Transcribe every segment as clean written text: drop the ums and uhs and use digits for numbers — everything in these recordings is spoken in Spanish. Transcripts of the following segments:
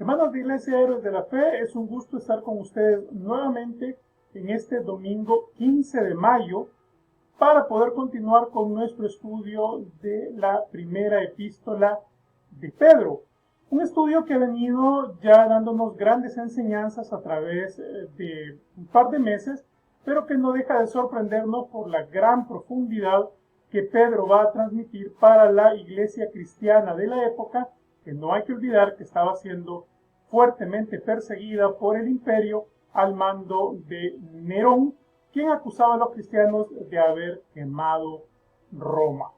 Hermanos de Iglesia Héroes de la Fe, es un gusto estar con ustedes nuevamente en este domingo 15 de mayo para poder continuar con nuestro estudio de la primera epístola de Pedro. Un estudio que ha venido ya dándonos grandes enseñanzas a través de un par de meses, pero que no deja de sorprendernos por la gran profundidad que Pedro va a transmitir para la iglesia cristiana de la época, que no hay que olvidar que estaba siendo fuertemente perseguida por el imperio al mando de Nerón, quien acusaba a los cristianos de haber quemado Roma.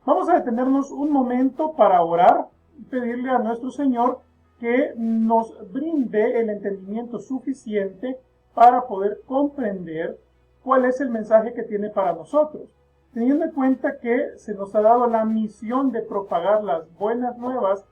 Vamos a detenernos un momento para orar y pedirle a nuestro Señor que nos brinde el entendimiento suficiente para poder comprender cuál es el mensaje que tiene para nosotros, teniendo en cuenta que se nos ha dado la misión de propagar las buenas nuevas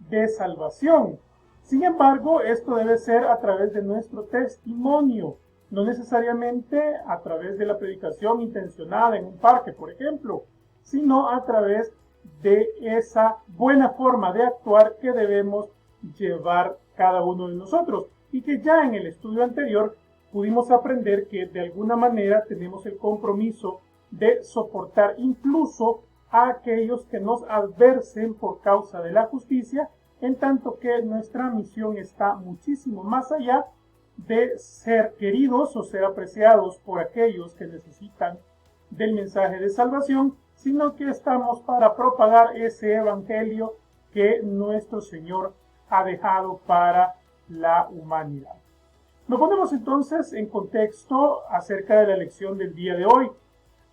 de salvación. Sin embargo, esto debe ser a través de nuestro testimonio, no necesariamente a través de la predicación intencionada en un parque, por ejemplo, sino a través de esa buena forma de actuar que debemos llevar cada uno de nosotros, y que ya en el estudio anterior pudimos aprender que de alguna manera tenemos el compromiso de soportar incluso a aquellos que nos adversen por causa de la justicia, en tanto que nuestra misión está muchísimo más allá de ser queridos o ser apreciados por aquellos que necesitan del mensaje de salvación, sino que estamos para propagar ese evangelio que nuestro Señor ha dejado para la humanidad. Nos ponemos entonces en contexto acerca de la lección del día de hoy.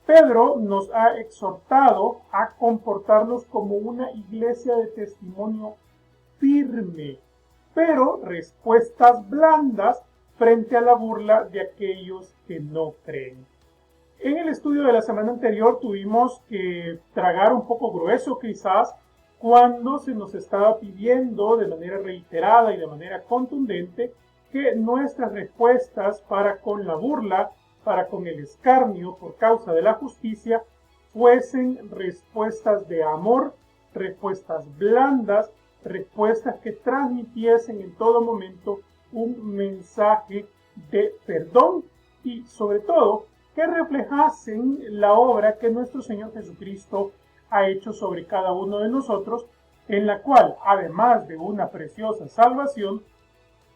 Pedro nos ha exhortado a comportarnos como una iglesia de testimonio firme, pero respuestas blandas frente a la burla de aquellos que no creen. En el estudio de la semana anterior tuvimos que tragar un poco grueso quizás cuando se nos estaba pidiendo de manera reiterada y de manera contundente que nuestras respuestas para con la burla, para con el escarnio por causa de la justicia, fuesen respuestas de amor, respuestas blandas, respuestas que transmitiesen en todo momento un mensaje de perdón y sobre todo que reflejasen la obra que nuestro Señor Jesucristo ha hecho sobre cada uno de nosotros, en la cual, además de una preciosa salvación,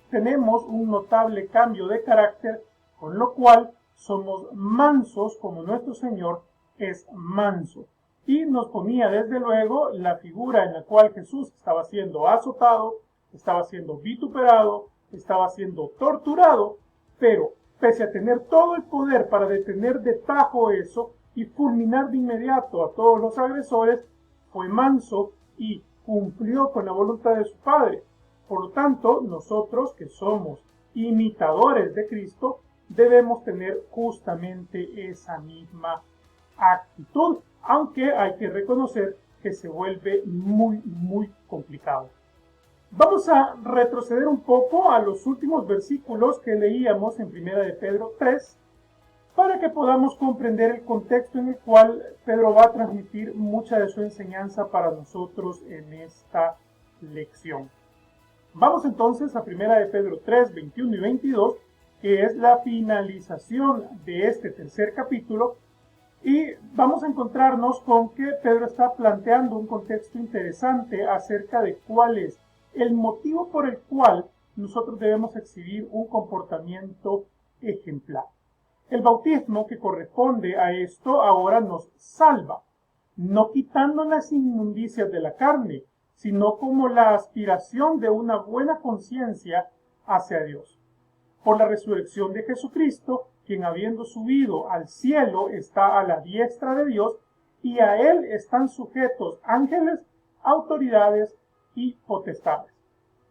tenemos un notable cambio de carácter, con lo cual somos mansos como nuestro Señor es manso. Y nos ponía desde luego la figura en la cual Jesús estaba siendo azotado, estaba siendo vituperado, estaba siendo torturado, pero pese a tener todo el poder para detener de tajo eso y fulminar de inmediato a todos los agresores, fue manso y cumplió con la voluntad de su Padre. Por lo tanto, nosotros que somos imitadores de Cristo, debemos tener justamente esa misma actitud, aunque hay que reconocer que se vuelve muy complicado. Vamos a retroceder un poco a los últimos versículos que leíamos en 1 de Pedro 3, para que podamos comprender el contexto en el cual Pedro va a transmitir mucha de su enseñanza para nosotros en esta lección. Vamos entonces a 1 de Pedro 3, 21 y 22, que es la finalización de este tercer capítulo, y vamos a encontrarnos con que Pedro está planteando un contexto interesante acerca de cuál es el motivo por el cual nosotros debemos exhibir un comportamiento ejemplar. El bautismo que corresponde a esto ahora nos salva, no quitando las inmundicias de la carne, sino como la aspiración de una buena conciencia hacia Dios. Por la resurrección de Jesucristo, quien habiendo subido al cielo está a la diestra de Dios, y a él están sujetos ángeles, autoridades y potestades.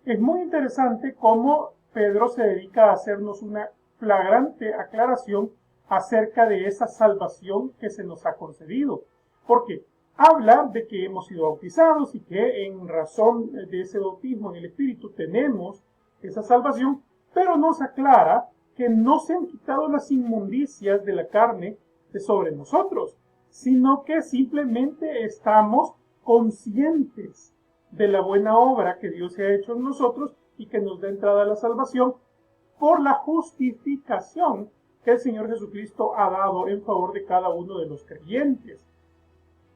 Es muy interesante cómo Pedro se dedica a hacernos una flagrante aclaración acerca de esa salvación que se nos ha concedido, porque habla de que hemos sido bautizados y que en razón de ese bautismo en el Espíritu tenemos esa salvación, pero nos aclara que no se han quitado las inmundicias de la carne de sobre nosotros, sino que simplemente estamos conscientes de la buena obra que Dios ha hecho en nosotros y que nos dé entrada a la salvación por la justificación que el Señor Jesucristo ha dado en favor de cada uno de los creyentes.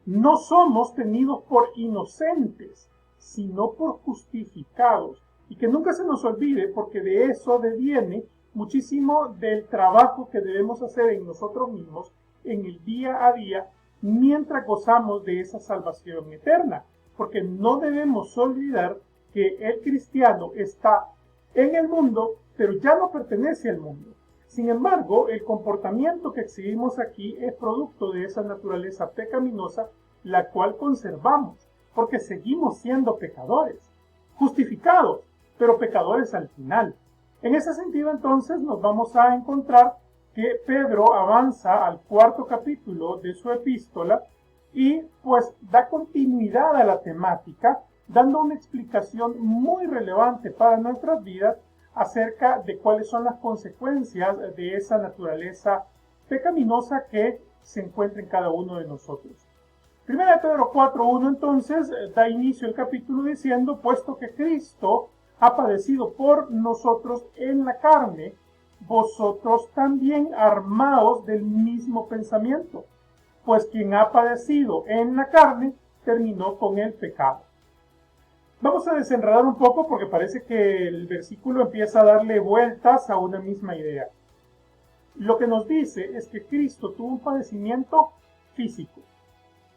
No somos tenidos por inocentes, sino por justificados. Y que nunca se nos olvide, porque de eso deviene muchísimo del trabajo que debemos hacer en nosotros mismos en el día a día mientras gozamos de esa salvación eterna. Porque no debemos olvidar que el cristiano está en el mundo, pero ya no pertenece al mundo. Sin embargo, el comportamiento que exhibimos aquí es producto de esa naturaleza pecaminosa, la cual conservamos, porque seguimos siendo pecadores, justificados, pero pecadores al final. En ese sentido, entonces, nos vamos a encontrar que Pedro avanza al 4º capítulo de su epístola y pues da continuidad a la temática, dando una explicación muy relevante para nuestras vidas acerca de cuáles son las consecuencias de esa naturaleza pecaminosa que se encuentra en cada uno de nosotros. Primera de Pedro 4:1 entonces da inicio el capítulo diciendo: puesto que Cristo ha padecido por nosotros en la carne, vosotros también armaos del mismo pensamiento, pues quien ha padecido en la carne terminó con el pecado. Vamos a desenredar un poco porque parece que el versículo empieza a darle vueltas a una misma idea. Lo que nos dice es que Cristo tuvo un padecimiento físico.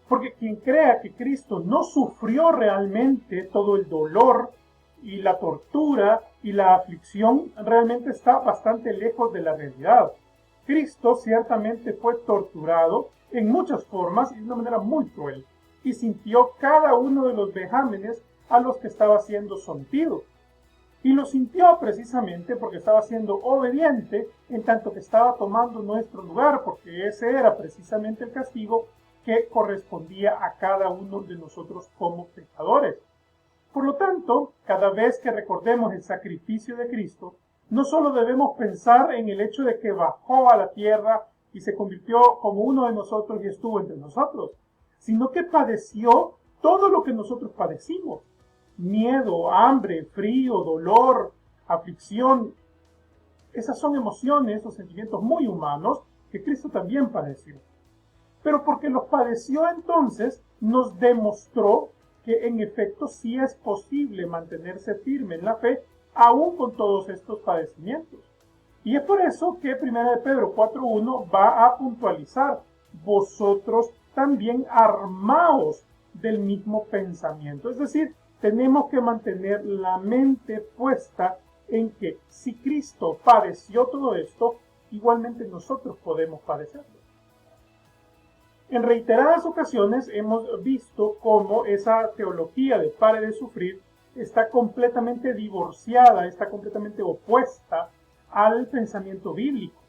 Porque quien crea que Cristo no sufrió realmente todo el dolor y la tortura y la aflicción, realmente está bastante lejos de la realidad. Cristo ciertamente fue torturado en muchas formas y de una manera muy cruel, y sintió cada uno de los vejámenes a los que estaba siendo sometido. Y lo sintió precisamente porque estaba siendo obediente en tanto que estaba tomando nuestro lugar, porque ese era precisamente el castigo que correspondía a cada uno de nosotros como pecadores. Por lo tanto, cada vez que recordemos el sacrificio de Cristo, no solo debemos pensar en el hecho de que bajó a la tierra y se convirtió como uno de nosotros y estuvo entre nosotros, sino que padeció todo lo que nosotros padecimos: miedo, hambre, frío, dolor, aflicción. Esas son emociones o sentimientos muy humanos que Cristo también padeció. Pero porque los padeció, entonces nos demostró que en efecto sí es posible mantenerse firme en la fe aún con todos estos padecimientos. Y es por eso que 1 de Pedro 4:1 va a puntualizar: vosotros también armaos del mismo pensamiento. Es decir, tenemos que mantener la mente puesta en que si Cristo padeció todo esto, igualmente nosotros podemos padecerlo. En reiteradas ocasiones hemos visto cómo esa teología de pare de sufrir está completamente divorciada, está completamente opuesta al pensamiento bíblico.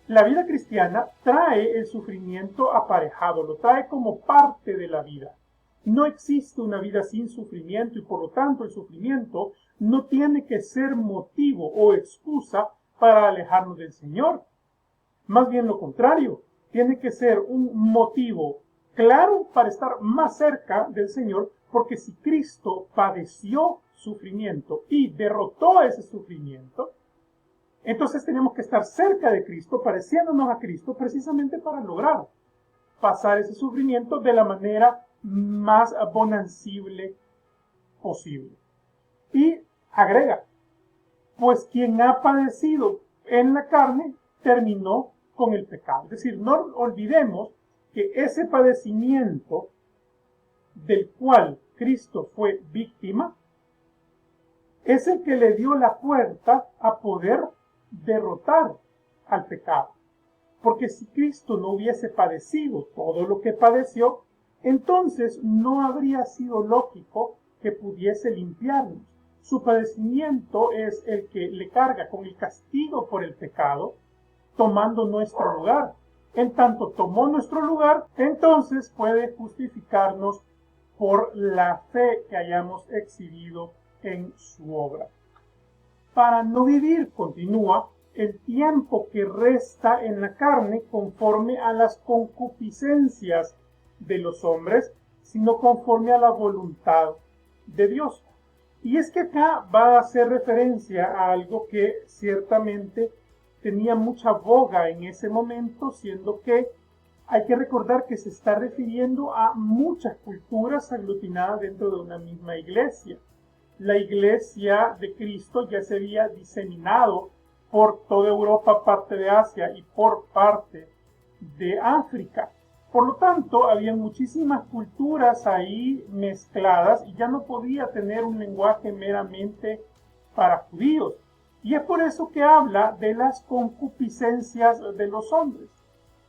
La vida cristiana trae el sufrimiento aparejado, lo trae como parte de la vida. No existe una vida sin sufrimiento y por lo tanto el sufrimiento no tiene que ser motivo o excusa para alejarnos del Señor. Más bien lo contrario, tiene que ser un motivo claro para estar más cerca del Señor, porque si Cristo padeció sufrimiento y derrotó ese sufrimiento, entonces tenemos que estar cerca de Cristo, pareciéndonos a Cristo, precisamente para lograr pasar ese sufrimiento de la manera más bonancible posible. Y agrega: pues quien ha padecido en la carne terminó con el pecado. Es decir, no olvidemos que ese padecimiento del cual Cristo fue víctima es el que le dio la puerta a poder derrotar al pecado. Porque si Cristo no hubiese padecido todo lo que padeció, entonces no habría sido lógico que pudiese limpiarnos. Su padecimiento es el que le carga con el castigo por el pecado, tomando nuestro lugar. En tanto tomó nuestro lugar, entonces puede justificarnos por la fe que hayamos exhibido en su obra. Para no vivir, continúa, el tiempo que resta en la carne conforme a las concupiscencias de los hombres, sino conforme a la voluntad de Dios. Y es que acá va a hacer referencia a algo que ciertamente tenía mucha boga en ese momento, siendo que hay que recordar que se está refiriendo a muchas culturas aglutinadas dentro de una misma iglesia. La iglesia de Cristo ya se había diseminado por toda Europa, parte de Asia y por parte de África. Por lo tanto, había muchísimas culturas ahí mezcladas y ya no podía tener un lenguaje meramente para judíos. Y es por eso que habla de las concupiscencias de los hombres.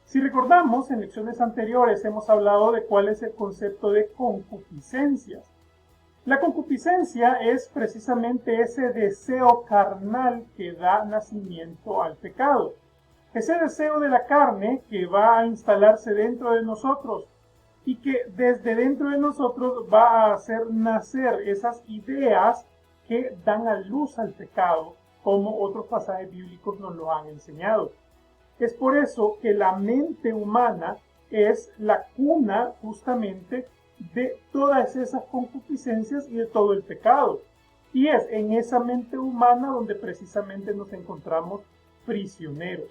Si recordamos, en lecciones anteriores hemos hablado de cuál es el concepto de concupiscencias. La concupiscencia es precisamente ese deseo carnal que da nacimiento al pecado. Ese deseo de la carne que va a instalarse dentro de nosotros y que desde dentro de nosotros va a hacer nacer esas ideas que dan a luz al pecado, como otros pasajes bíblicos nos lo han enseñado. Es por eso que la mente humana es la cuna justamente de todas esas concupiscencias y de todo el pecado. Y es en esa mente humana donde precisamente nos encontramos prisioneros.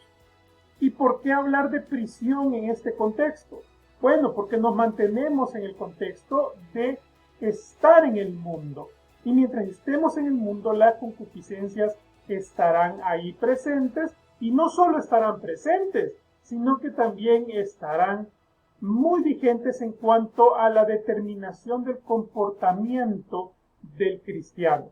¿Y por qué hablar de prisión en este contexto? Bueno, porque nos mantenemos en el contexto de estar en el mundo. Y mientras estemos en el mundo, las concupiscencias estarán ahí presentes. Y no solo estarán presentes, sino que también estarán muy vigentes en cuanto a la determinación del comportamiento del cristiano.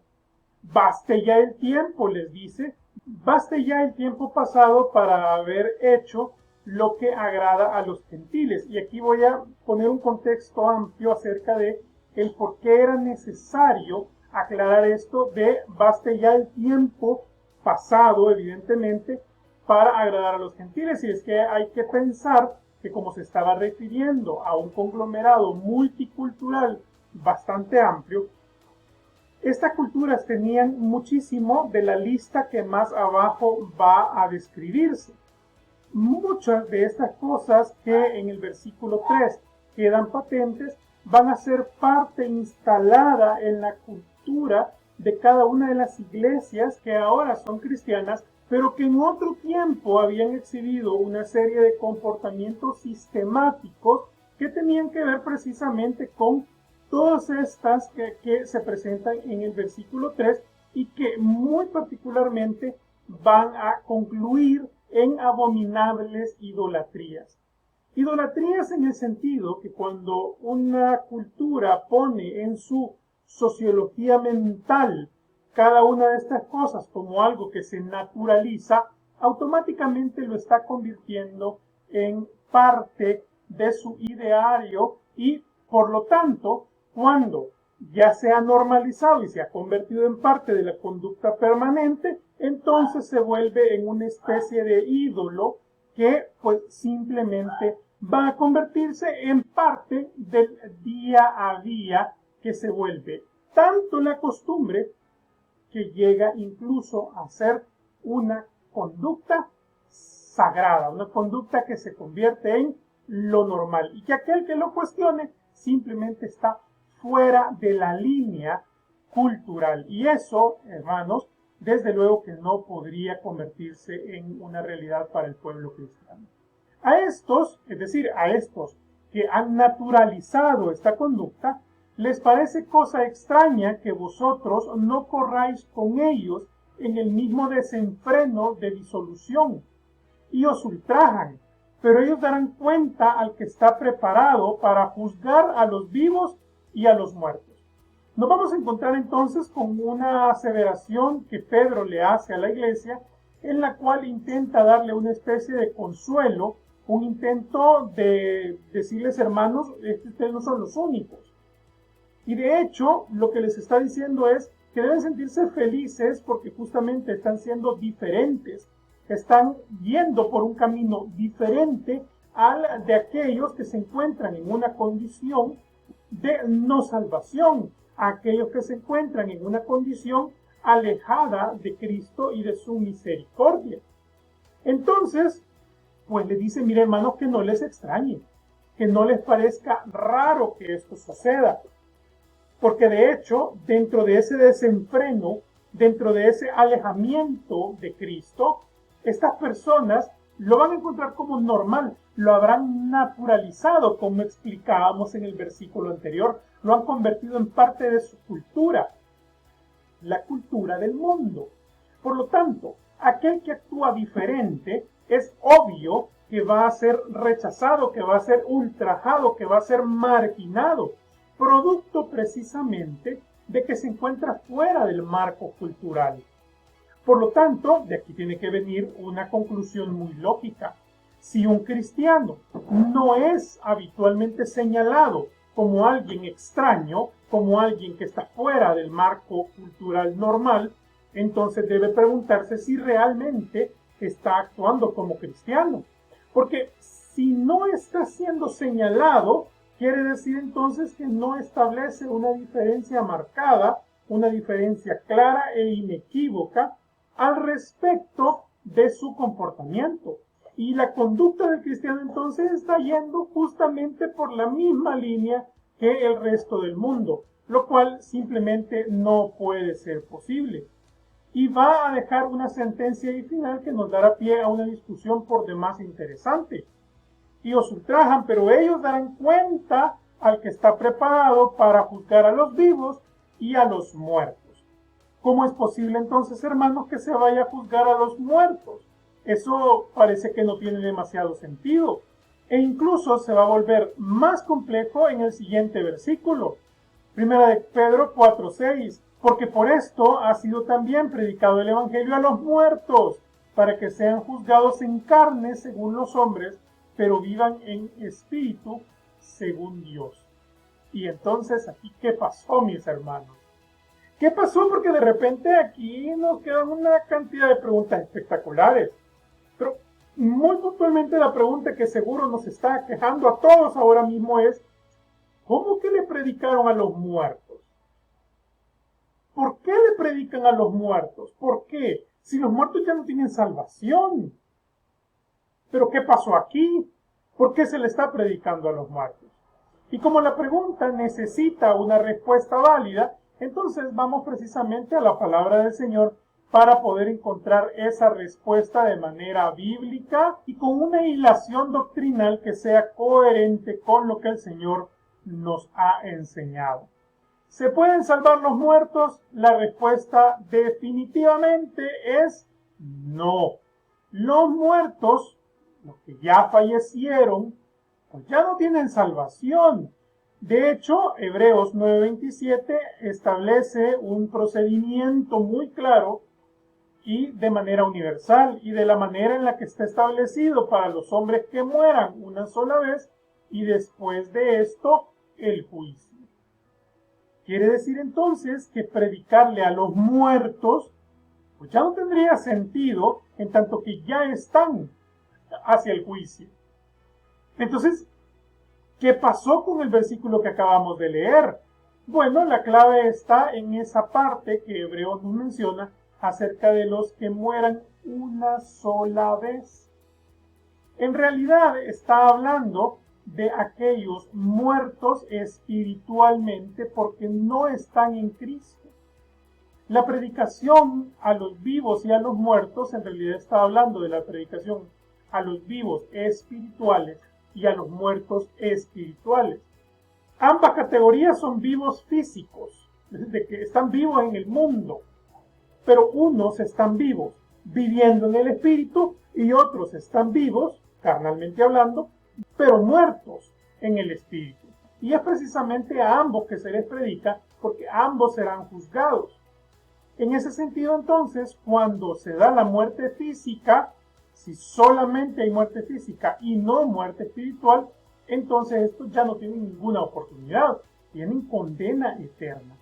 Baste ya el tiempo, les dice, baste ya el tiempo pasado para haber hecho lo que agrada a los gentiles. Y aquí voy a poner un contexto amplio acerca de el por qué era necesario aclarar esto de baste ya el tiempo pasado, evidentemente, para agradar a los gentiles. Y es que hay que pensar que como se estaba refiriendo a un conglomerado multicultural bastante amplio, estas culturas tenían muchísimo de la lista que más abajo va a describirse. Muchas de estas cosas que en el versículo 3 quedan patentes van a ser parte instalada en la cultura de cada una de las iglesias que ahora son cristianas, pero que en otro tiempo habían exhibido una serie de comportamientos sistemáticos que tenían que ver precisamente con todas estas que se presentan en el versículo 3 y que muy particularmente van a concluir en abominables idolatrías. Idolatrías en el sentido que cuando una cultura pone en su sociología mental cada una de estas cosas como algo que se naturaliza, automáticamente lo está convirtiendo en parte de su ideario y, por lo tanto, cuando ya se ha normalizado y se ha convertido en parte de la conducta permanente, entonces se vuelve en una especie de ídolo que pues simplemente va a convertirse en parte del día a día, que se vuelve tanto la costumbre que llega incluso a ser una conducta sagrada, una conducta que se convierte en lo normal y que aquel que lo cuestione simplemente está fuera de la línea cultural. Y eso, hermanos, desde luego que no podría convertirse en una realidad para el pueblo cristiano. A estos, es decir, a estos que han naturalizado esta conducta, les parece cosa extraña que vosotros no corráis con ellos en el mismo desenfreno de disolución, y os ultrajan, pero ellos darán cuenta al que está preparado para juzgar a los vivos y a los muertos. Nos vamos a encontrar entonces con una aseveración que Pedro le hace a la iglesia, en la cual intenta darle una especie de consuelo, un intento de decirles, hermanos, ustedes no son los únicos. Y de hecho, lo que les está diciendo es que deben sentirse felices porque justamente están siendo diferentes, están yendo por un camino diferente al de aquellos que se encuentran en una condición de no salvación, a aquellos que se encuentran en una condición alejada de Cristo y de su misericordia. Entonces, pues le dice, mire hermanos, que no les extrañe, que no les parezca raro que esto suceda. Porque de hecho, dentro de ese desenfreno, dentro de ese alejamiento de Cristo, estas personas lo van a encontrar como normal, lo habrán naturalizado, como explicábamos en el versículo anterior, lo han convertido en parte de su cultura, la cultura del mundo. Por lo tanto, aquel que actúa diferente es obvio que va a ser rechazado, que va a ser ultrajado, que va a ser marginado, producto precisamente de que se encuentra fuera del marco cultural. Por lo tanto, de aquí tiene que venir una conclusión muy lógica. Si un cristiano no es habitualmente señalado como alguien extraño, como alguien que está fuera del marco cultural normal, entonces debe preguntarse si realmente está actuando como cristiano. Porque si no está siendo señalado, quiere decir entonces que no establece una diferencia marcada, una diferencia clara e inequívoca al respecto de su comportamiento. Y la conducta del cristiano entonces está yendo justamente por la misma línea que el resto del mundo, lo cual simplemente no puede ser posible. Y va a dejar una sentencia y final que nos dará pie a una discusión por demás interesante. Y os ultrajan, pero ellos darán cuenta al que está preparado para juzgar a los vivos y a los muertos. ¿Cómo es posible entonces, hermanos, que se vaya a juzgar a los muertos? Eso parece que no tiene demasiado sentido. E incluso se va a volver más complejo en el siguiente versículo. Primera de Pedro 4:6. Porque por esto ha sido también predicado el evangelio a los muertos, para que sean juzgados en carne según los hombres, pero vivan en espíritu según Dios. Y entonces aquí, ¿qué pasó, mis hermanos? ¿Qué pasó? Porque de repente aquí nos quedan una cantidad de preguntas espectaculares. Pero muy puntualmente la pregunta que seguro nos está quejando a todos ahora mismo es, ¿cómo que le predicaron a los muertos? ¿Por qué le predican a los muertos? ¿Por qué? Si los muertos ya no tienen salvación. ¿Pero qué pasó aquí? ¿Por qué se le está predicando a los muertos? Y como la pregunta necesita una respuesta válida, entonces vamos precisamente a la palabra del Señor para poder encontrar esa respuesta de manera bíblica y con una hilación doctrinal que sea coherente con lo que el Señor nos ha enseñado. ¿Se pueden salvar los muertos? La respuesta definitivamente es no. Los muertos, los que ya fallecieron, pues ya no tienen salvación. De hecho, Hebreos 9:27 establece un procedimiento muy claro y de manera universal, y de la manera en la que está establecido para los hombres que mueran una sola vez, y después de esto, el juicio. Quiere decir entonces que predicarle a los muertos, pues ya no tendría sentido, en tanto que ya están hacia el juicio. Entonces, ¿qué pasó con el versículo que acabamos de leer? Bueno, la clave está en esa parte que Hebreos nos menciona acerca de los que mueran una sola vez. En realidad está hablando de aquellos muertos espiritualmente porque no están en Cristo. La predicación a los vivos y a los muertos en realidad está hablando de la predicación a los vivos espirituales y a los muertos espirituales. Ambas categorías son vivos físicos, de que están vivos en el mundo, pero unos están vivos viviendo en el espíritu y otros están vivos, carnalmente hablando, pero muertos en el espíritu. Y es precisamente a ambos que se les predica, porque ambos serán juzgados. En ese sentido, entonces, cuando se da la muerte física, si solamente hay muerte física y no muerte espiritual, entonces estos ya no tienen ninguna oportunidad, tienen condena eterna.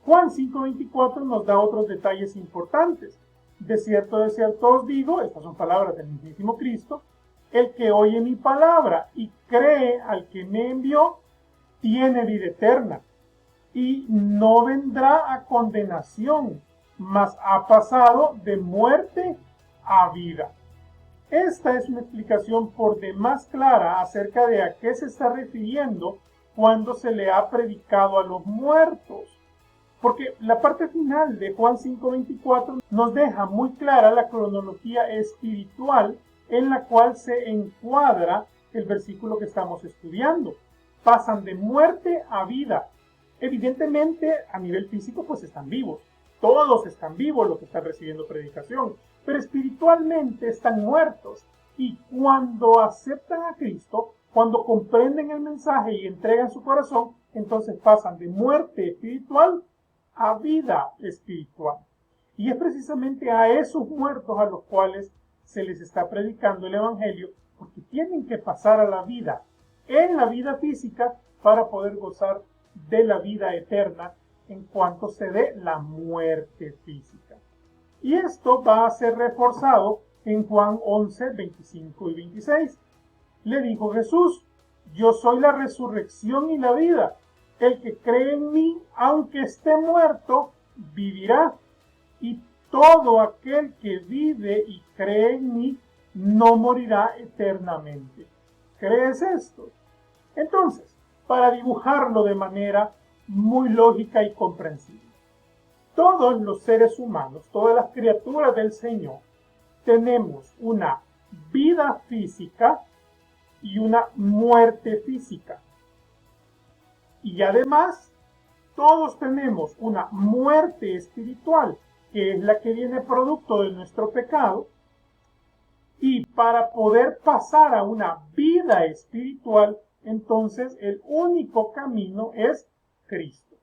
Juan 5:24 nos da otros detalles importantes. De cierto os digo, estas son palabras del mismísimo Cristo, el que oye mi palabra y cree al que me envió, tiene vida eterna y no vendrá a condenación, mas ha pasado de muerte a vida. Esta es una explicación por demás clara acerca de a qué se está refiriendo cuando se le ha predicado a los muertos. Porque la parte final de Juan 5:24 nos deja muy clara la cronología espiritual en la cual se encuadra el versículo que estamos estudiando. Pasan de muerte a vida. Evidentemente, a nivel físico, pues están vivos. Todos están vivos los que están recibiendo predicación, pero espiritualmente están muertos. Y cuando aceptan a Cristo, cuando comprenden el mensaje y entregan su corazón, entonces pasan de muerte espiritual a vida espiritual. Y es precisamente a esos muertos a los cuales se les está predicando el Evangelio, porque tienen que pasar a la vida, en la vida física, para poder gozar de la vida eterna en cuanto se dé la muerte física. Y esto va a ser reforzado en Juan 11, 25 y 26. Le dijo Jesús: yo soy la resurrección y la vida. El que cree en mí, aunque esté muerto, vivirá. Y todo aquel que vive y cree en mí, no morirá eternamente. ¿Crees esto? Entonces, para dibujarlo de manera muy lógica y comprensible, todos los seres humanos, todas las criaturas del Señor, tenemos una vida física y una muerte física. Y además, todos tenemos una muerte espiritual, que es la que viene producto de nuestro pecado. Y para poder pasar a una vida espiritual, entonces el único camino es Cristo.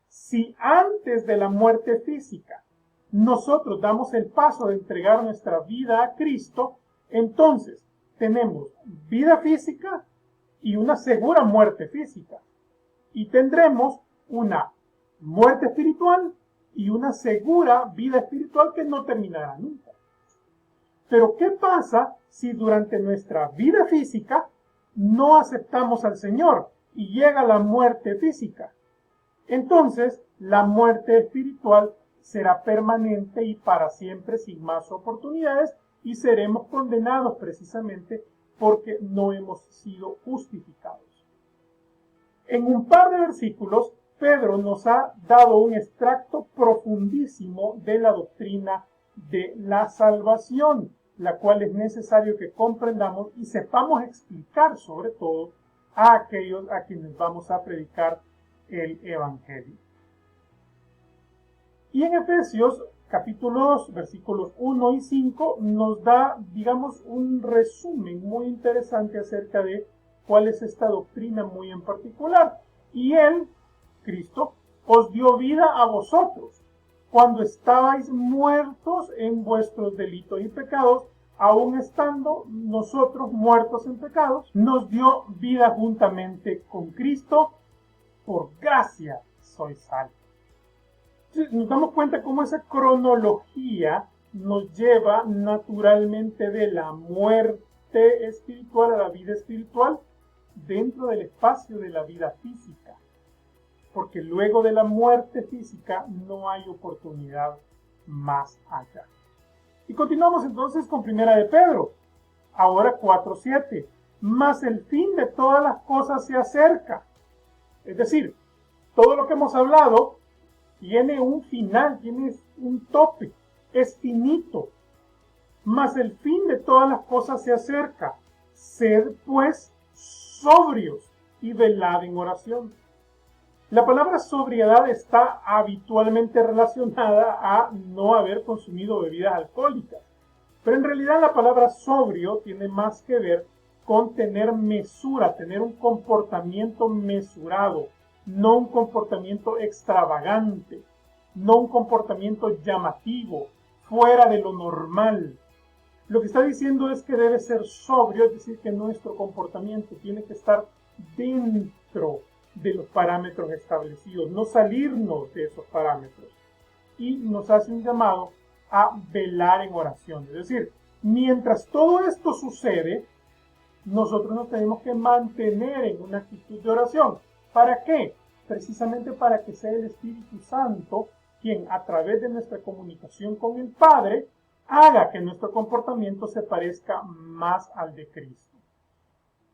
Si antes de la muerte física nosotros damos el paso de entregar nuestra vida a Cristo, entonces tenemos vida física y una segura muerte física. Y tendremos una muerte espiritual y una segura vida espiritual que no terminará nunca. Pero ¿qué pasa si durante nuestra vida física no aceptamos al Señor y llega la muerte física? Entonces, la muerte espiritual será permanente y para siempre, sin más oportunidades, y seremos condenados precisamente porque no hemos sido justificados. En un par de versículos, Pedro nos ha dado un extracto profundísimo de la doctrina de la salvación, la cual es necesario que comprendamos y sepamos explicar sobre todo a aquellos a quienes vamos a predicar el Evangelio. Y en Efesios capítulo 2, versículos 1 y 5 nos da, digamos, un resumen muy interesante acerca de cuál es esta doctrina muy en particular. Y él, Cristo, os dio vida a vosotros cuando estabais muertos en vuestros delitos y pecados, aun estando nosotros muertos en pecados, nos dio vida juntamente con Cristo. Por gracia sois salvos. Nos damos cuenta cómo esa cronología nos lleva naturalmente de la muerte espiritual a la vida espiritual dentro del espacio de la vida física. Porque luego de la muerte física no hay oportunidad más allá. Y continuamos entonces con Primera de Pedro, ahora 4:7. Mas el fin de todas las cosas se acerca. Es decir, todo lo que hemos hablado tiene un final, tiene un tope, es finito. Mas el fin de todas las cosas se acerca. Sed pues sobrios y velad en oración. La palabra sobriedad está habitualmente relacionada a no haber consumido bebidas alcohólicas. Pero en realidad la palabra sobrio tiene más que ver con tener mesura, tener un comportamiento mesurado, no un comportamiento extravagante, no un comportamiento llamativo, fuera de lo normal. Lo que está diciendo es que debe ser sobrio, es decir, que nuestro comportamiento tiene que estar dentro de los parámetros establecidos, no salirnos de esos parámetros. Y nos hace un llamado a velar en oración. Es decir, mientras todo esto sucede, nosotros nos tenemos que mantener en una actitud de oración. ¿Para qué? Precisamente para que sea el Espíritu Santo quien, a través de nuestra comunicación con el Padre, haga que nuestro comportamiento se parezca más al de Cristo.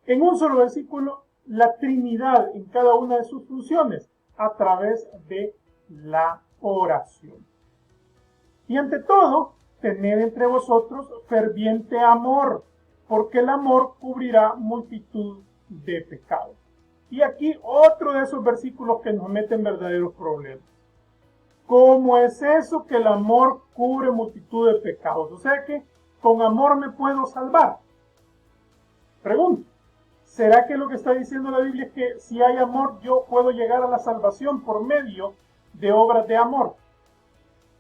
En un solo versículo la Trinidad en cada una de sus funciones a través de la oración. Y ante todo, tened entre vosotros ferviente amor, porque el amor cubrirá multitud de pecados. Y aquí otro de esos versículos que nos meten verdaderos problemas. ¿Cómo es eso que el amor cubre multitud de pecados? O sea que con amor me puedo salvar. Pregunto, ¿será que lo que está diciendo la Biblia es que si hay amor yo puedo llegar a la salvación por medio de obras de amor?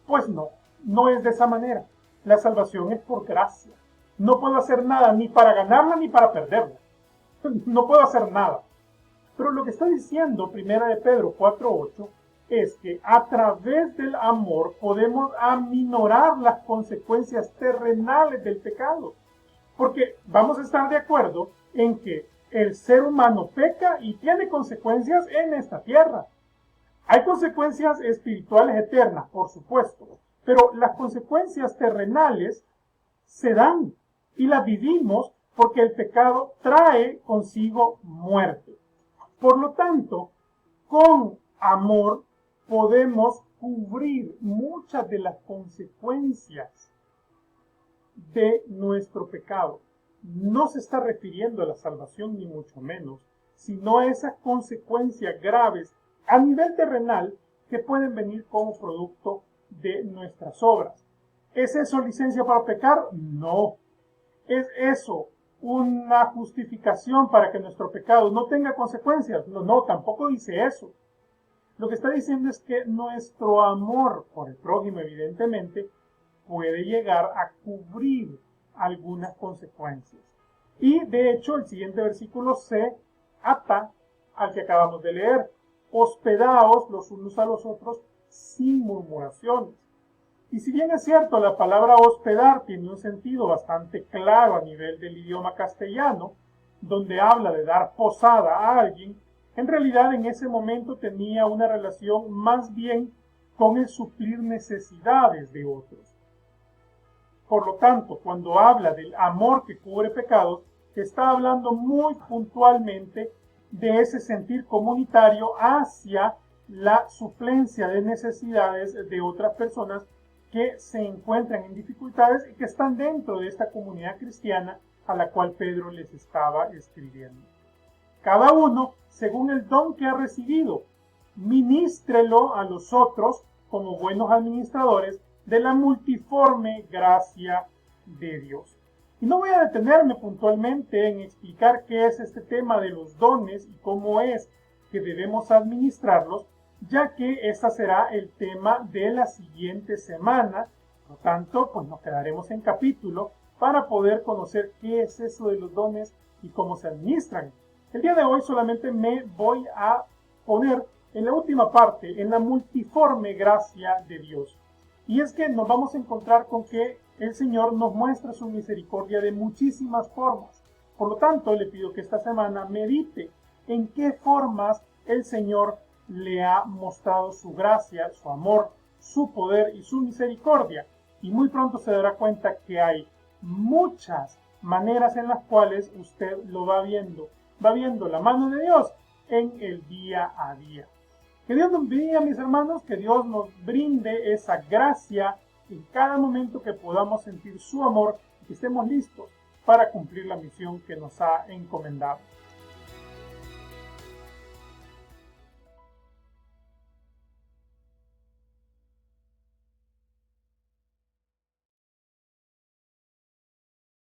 Pues no, no es de esa manera. La salvación es por gracia. No puedo hacer nada ni para ganarla ni para perderla. No puedo hacer nada. Pero lo que está diciendo 1 de Pedro 4:8 es que a través del amor podemos aminorar las consecuencias terrenales del pecado. Porque vamos a estar de acuerdo en que el ser humano peca y tiene consecuencias en esta tierra. Hay consecuencias espirituales eternas, por supuesto, pero las consecuencias terrenales se dan y las vivimos porque el pecado trae consigo muerte. Por lo tanto, con amor podemos cubrir muchas de las consecuencias de nuestro pecado. No se está refiriendo a la salvación ni mucho menos, sino a esas consecuencias graves a nivel terrenal que pueden venir como producto de nuestras obras. ¿Es eso licencia para pecar? No. ¿Es eso una justificación para que nuestro pecado no tenga consecuencias? No, tampoco dice eso. Lo que está diciendo es que nuestro amor por el prójimo, evidentemente, puede llegar a cubrir algunas consecuencias. Y de hecho, el siguiente versículo se ata al que acabamos de leer. Hospedaos los unos a los otros sin murmuraciones. Y si bien es cierto, la palabra hospedar tiene un sentido bastante claro a nivel del idioma castellano, donde habla de dar posada a alguien, en realidad en ese momento tenía una relación más bien con el suplir necesidades de otros. Por lo tanto, cuando habla del amor que cubre pecados, está hablando muy puntualmente de ese sentir comunitario hacia la suplencia de necesidades de otras personas que se encuentran en dificultades y que están dentro de esta comunidad cristiana a la cual Pedro les estaba escribiendo. Cada uno, según el don que ha recibido, ministrelo a los otros como buenos administradores de la multiforme gracia de Dios. Y no voy a detenerme puntualmente en explicar qué es este tema de los dones y cómo es que debemos administrarlos, ya que este será el tema de la siguiente semana. Por lo tanto, pues nos quedaremos en capítulo para poder conocer qué es eso de los dones y cómo se administran. El día de hoy solamente me voy a poner en la última parte, en la multiforme gracia de Dios. Y es que nos vamos a encontrar con que el Señor nos muestra su misericordia de muchísimas formas. Por lo tanto, le pido que esta semana medite en qué formas el Señor le ha mostrado su gracia, su amor, su poder y su misericordia. Y muy pronto se dará cuenta que hay muchas maneras en las cuales usted lo va viendo la mano de Dios en el día a día. Que Dios nos bendiga, mis hermanos, que Dios nos brinde esa gracia en cada momento que podamos sentir su amor y que estemos listos para cumplir la misión que nos ha encomendado.